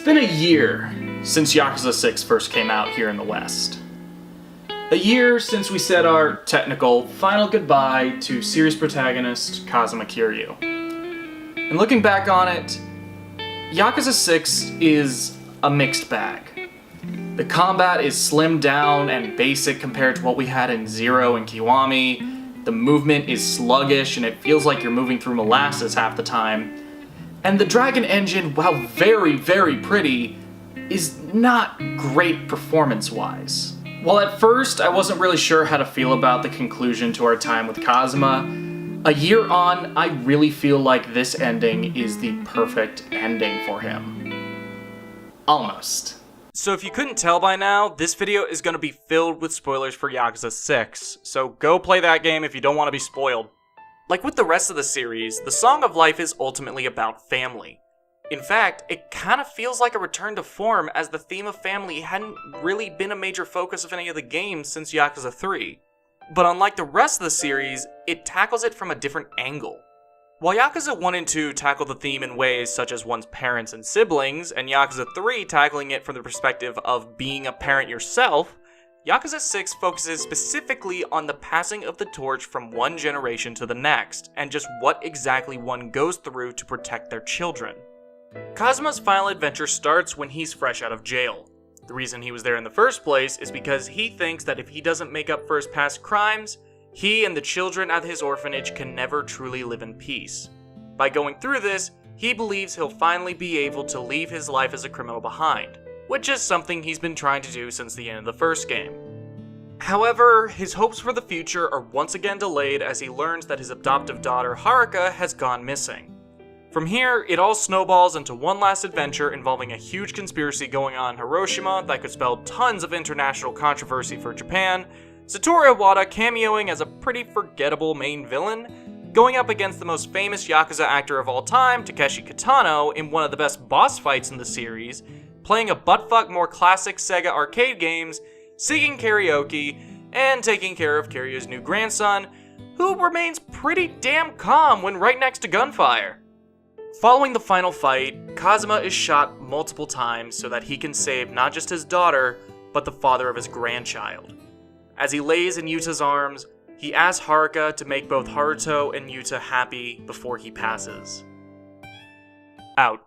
been a year since Yakuza 6 first came out here in the West. A year since we said our technical final goodbye to series protagonist Kazuma Kiryu. And looking back on it, Yakuza 6 is a mixed bag. The combat is slimmed down and basic compared to what we had in Zero and Kiwami. The movement is sluggish and it feels like you're moving through molasses half the time. And the Dragon engine, while very, very pretty, is not great performance-wise. While at first I wasn't really sure how to feel about the conclusion to our time with Kazuma, a year on, I really feel like this ending is the perfect ending for him. Almost. So if you couldn't tell by now, this video is going to be filled with spoilers for Yakuza 6, so go play that game if you don't want to be spoiled. Like with the rest of the series, the Song of Life is ultimately about family. In fact, it kind of feels like a return to form, as the theme of family hadn't really been a major focus of any of the games since Yakuza 3. But unlike the rest of the series, it tackles it from a different angle. While Yakuza 1 and 2 tackle the theme in ways such as one's parents and siblings, and Yakuza 3 tackling it from the perspective of being a parent yourself, Yakuza 6 focuses specifically on the passing of the torch from one generation to the next, and just what exactly one goes through to protect their children. Kazuma's final adventure starts when he's fresh out of jail. The reason he was there in the first place is because he thinks that if he doesn't make up for his past crimes, he and the children at his orphanage can never truly live in peace. By going through this, he believes he'll finally be able to leave his life as a criminal behind, which is something he's been trying to do since the end of the first game. However, his hopes for the future are once again delayed as he learns that his adoptive daughter Haruka has gone missing. From here, it all snowballs into one last adventure involving a huge conspiracy going on in Hiroshima that could spell tons of international controversy for Japan, Satoru Iwata cameoing as a pretty forgettable main villain, going up against the most famous Yakuza actor of all time, Takeshi Kitano, in one of the best boss fights in the series, playing a buttfuck more classic SEGA arcade games, singing karaoke, and taking care of Kiryu's new grandson, who remains pretty damn calm when right next to gunfire. Following the final fight, Kazuma is shot multiple times so that he can save not just his daughter, but the father of his grandchild. As he lays in Yuta's arms, he asks Haruka to make both Haruto and Yuta happy before he passes out.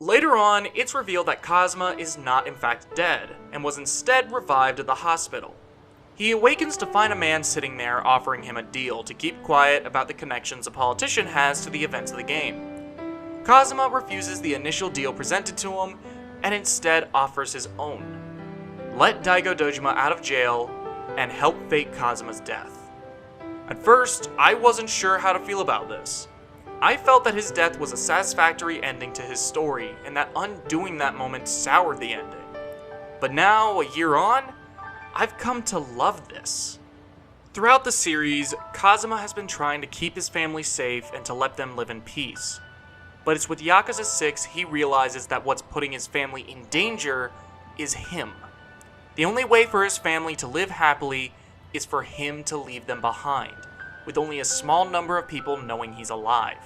Later on, it's revealed that Kazuma is not in fact dead, and was instead revived at the hospital. He awakens to find a man sitting there offering him a deal to keep quiet about the connections a politician has to the events of the game. Kazuma refuses the initial deal presented to him, and instead offers his own. Let Daigo Dojima out of jail, and help fake Kazuma's death. At first, I wasn't sure how to feel about this. I felt that his death was a satisfactory ending to his story, and that undoing that moment soured the ending. But now, a year on, I've come to love this. Throughout the series, Kazuma has been trying to keep his family safe and to let them live in peace. But it's with Yakuza 6 he realizes that what's putting his family in danger is him. The only way for his family to live happily is for him to leave them behind, with only a small number of people knowing he's alive.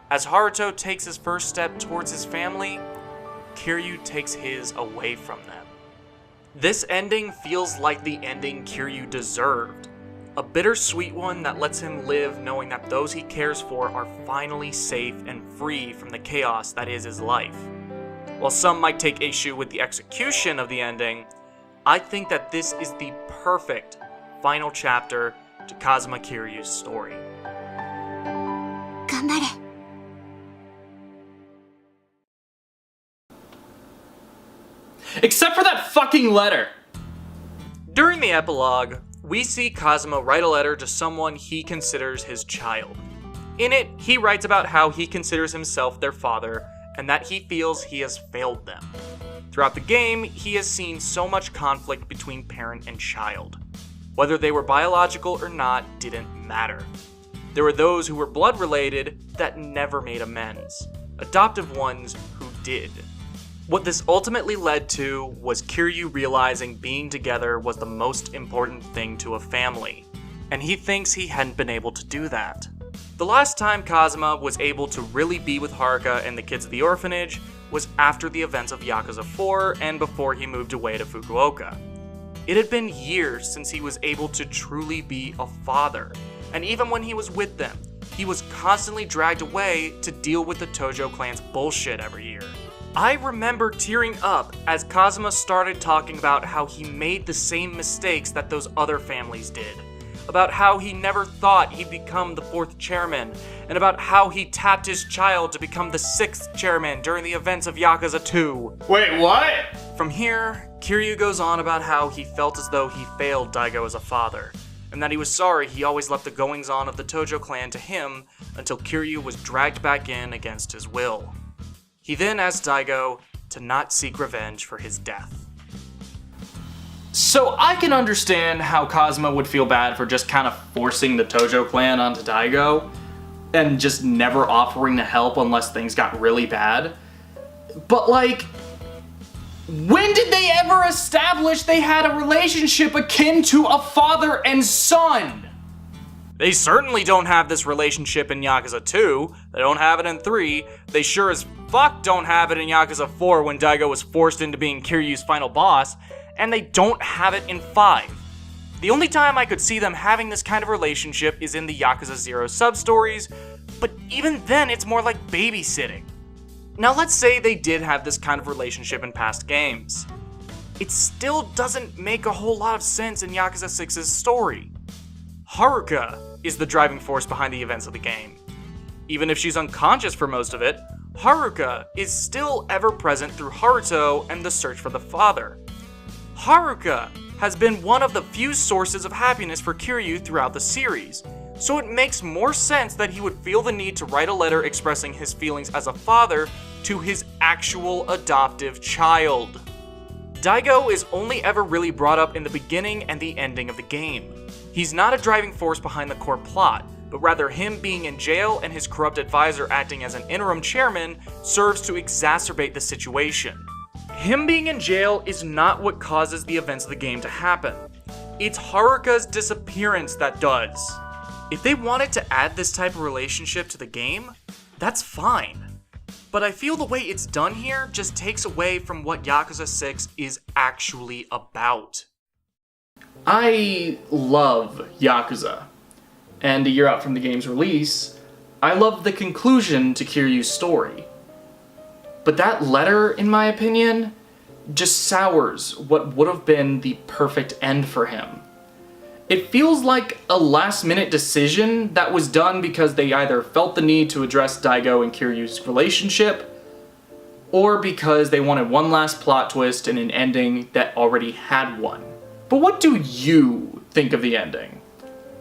As Haruto takes his first step towards his family, Kiryu takes his away from them. This ending feels like the ending Kiryu deserved. A bittersweet one that lets him live knowing that those he cares for are finally safe and free from the chaos that is his life. While some might take issue with the execution of the ending, I think that this is the perfect final chapter to Kazuma Kiryu's story. 頑張れ. Except for that fucking letter! During the epilogue, we see Kazuma write a letter to someone he considers his child. In it, he writes about how he considers himself their father, and that he feels he has failed them. Throughout the game, he has seen so much conflict between parent and child. Whether they were biological or not didn't matter. There were those who were blood related that never made amends, adoptive ones who did. What this ultimately led to was Kiryu realizing being together was the most important thing to a family, and he thinks he hadn't been able to do that. The last time Kazuma was able to really be with Haruka and the kids of the orphanage was after the events of Yakuza 4 and before he moved away to Fukuoka. It had been years since he was able to truly be a father, and even when he was with them, he was constantly dragged away to deal with the Tojo clan's bullshit every year. I remember tearing up as Kazuma started talking about how he made the same mistakes that those other families did, about how he never thought he'd become the 4th chairman, and about how he tapped his child to become the 6th chairman during the events of Yakuza 2. Wait, what? From here, Kiryu goes on about how he felt as though he failed Daigo as a father, and that he was sorry he always left the goings-on of the Tojo clan to him until Kiryu was dragged back in against his will. He then asked Daigo to not seek revenge for his death. So I can understand how Kazuma would feel bad for just kind of forcing the Tojo clan onto Daigo and just never offering to help unless things got really bad. But like, when did they ever establish they had a relationship akin to a father and son? They certainly don't have this relationship in Yakuza 2, they don't have it in 3, they sure as fuck don't have it in Yakuza 4 when Daigo was forced into being Kiryu's final boss, and they don't have it in 5. The only time I could see them having this kind of relationship is in the Yakuza 0 sub-stories, but even then it's more like babysitting. Now let's say they did have this kind of relationship in past games. It still doesn't make a whole lot of sense in Yakuza 6's story. Haruka is the driving force behind the events of the game. Even if she's unconscious for most of it, Haruka is still ever present through Haruto and the search for the father. Haruka has been one of the few sources of happiness for Kiryu throughout the series, so it makes more sense that he would feel the need to write a letter expressing his feelings as a father to his actual adoptive child. Daigo is only ever really brought up in the beginning and the ending of the game. He's not a driving force behind the core plot, but rather him being in jail and his corrupt advisor acting as an interim chairman serves to exacerbate the situation. Him being in jail is not what causes the events of the game to happen. It's Haruka's disappearance that does. If they wanted to add this type of relationship to the game, that's fine. But I feel the way it's done here just takes away from what Yakuza 6 is actually about. I love Yakuza, and a year out from the game's release, I love the conclusion to Kiryu's story. But that letter, in my opinion, just sours what would have been the perfect end for him. It feels like a last-minute decision that was done because they either felt the need to address Daigo and Kiryu's relationship, or because they wanted one last plot twist and an ending that already had one. But what do you think of the ending?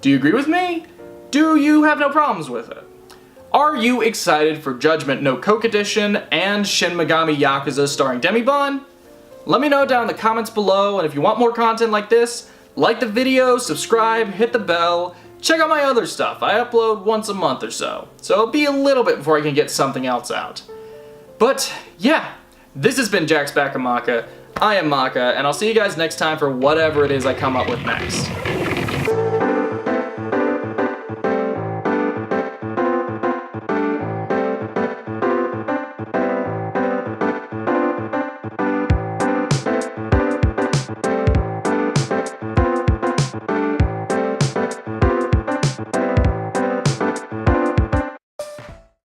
Do you agree with me? Do you have no problems with it? Are you excited for Judgment No Coke Edition and Shin Megami Yakuza starring Demibon? Let me know down in the comments below, and if you want more content like this, like the video, subscribe, hit the bell, check out my other stuff. I upload once a month or so it'll be a little bit before I can get something else out. But yeah, this has been Jack's Back of Macca. I am Macca, and I'll see you guys next time for whatever it is I come up with next.